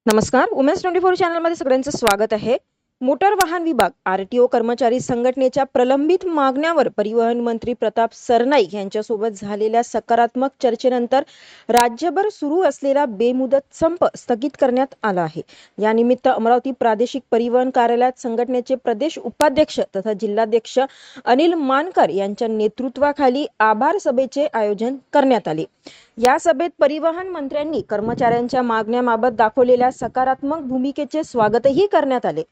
नमस्कार. उमेश 24 चॅनलमध्ये सगळ्यांचं स्वागत आहे. मोटार वाहन विभाग आरटीओ कर्मचारी संघटनेच्या प्रलंबित मागण्यावर परिवहन मंत्री प्रताप सरनाईक यांच्यासोबत झालेल्या सकारात्मक चर्चेनंतर राज्यभर सुरू असलेला बेमुदत संप स्थगित करण्यात आला आहे. या निमित्त अमरावती प्रादेशिक परिवहन कार्यालयात संघटनेचे प्रदेश उपाध्यक्ष तथा जिल्हाध्यक्ष अनिल मानकर यांच्या नेतृत्वाखाली आभार सभेचे आयोजन करण्यात आले. या सभेत परिवहन मंत्र्यांनी कर्मचाऱ्यांच्या मागण्याबाबत दाखवलेल्या सकारात्मक भूमिकेचे स्वागतही करण्यात आले.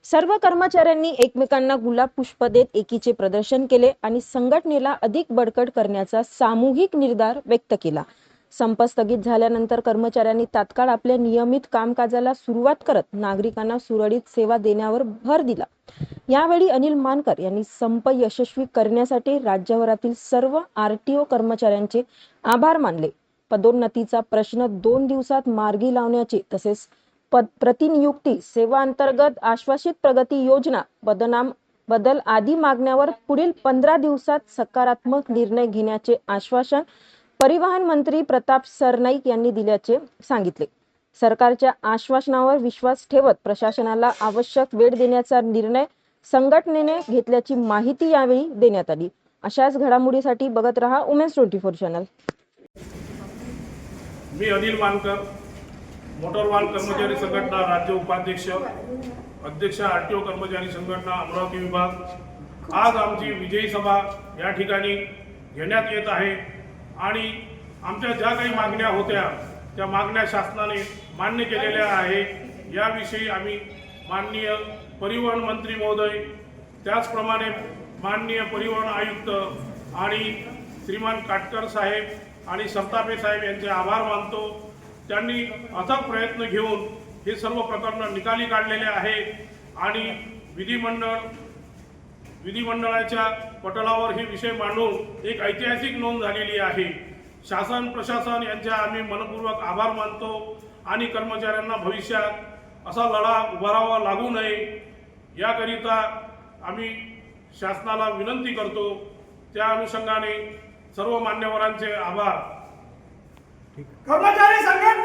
सर्व कर्मचाऱ्यांनी एकमेकांना गुलाब पुष्प देत एकीचे प्रदर्शन केले आणि संघटनेला अधिक बळकट करण्याचा सामूहिक निर्धार व्यक्त केला. संप स्थगित झाल्यानंतर कर्मचाऱ्यांनी तात्काळ आपल्या नियमित कामकाजाला सुरुवात करत नागरिकांना सुरळीत सेवा देण्यावर भर दिला. यावेळी अनिल मानकर यांनी संप यशस्वी करण्यासाठी राज्यभरातील सर्व आरटीओ कर्मचाऱ्यांचे आभार मानले. पदोन्नतीचा प्रश्न 2 दिवसात मार्गी लावण्याचे तसेच प्रतिनियुक्ती सेवा अंतर्गत आश्वासित प्रगती योजना बदल आदी मागण्यावर पुढील 15 दिवसात सकारात्मक निर्णय घेण्याचे आश्वासन परिवहन मंत्री प्रताप सरनाईक यांनी दिल्याचे सांगितले. सरकारच्या आश्वासनावर विश्वास ठेवत प्रशासनाला आवश्यक वेळ देण्याचा निर्णय संघटनेने घेतल्याची माहिती यावेळी देण्यात आली. अशाच घडामोडीसाठी बघत रहा उमेश 24 चॅनल. मी अनिल मानकर, मोटार वाहन कर्मचारी संघटना राज्य उपाध्यक्ष, अध्यक्ष आरटीओ कर्मचारी संघटना अमरावती विभाग। आज आमची विजयी सभा या ठिकाणी घेण्यात येत आहे आणि आमच्या ज्या काही मागण्या होत्या त्या मागण्या शासनाने मान्य केलेल्या आहे. याविषयी आम्ही माननीय परिवहन मंत्री महोदय, त्याचप्रमाणे माननीय परिवहन आयुक्त आणि श्रीमान काटकर साहेब आणि संतापे साहेब यांचे आभार मानतो. त्यांनी अथक प्रयत्न घेऊन हे सर्व प्रकरण निकाली काढलेले आहे आणि विधिमंडळाच्या पटलावर हे विषय मांडून एक ऐतिहासिक नोंद झालेली आहे. शासन प्रशासन यांचे आम्ही मनपूर्वक आभार मानतो आणि कर्मचाऱ्यांना भविष्यात असा लढा उभारावा लागू नये याकरिता आम्ही शासनाला विनंती करतो. त्या अनुषंगाने सर्व मान्यवरांचे आभार. कर्मचारी संघटना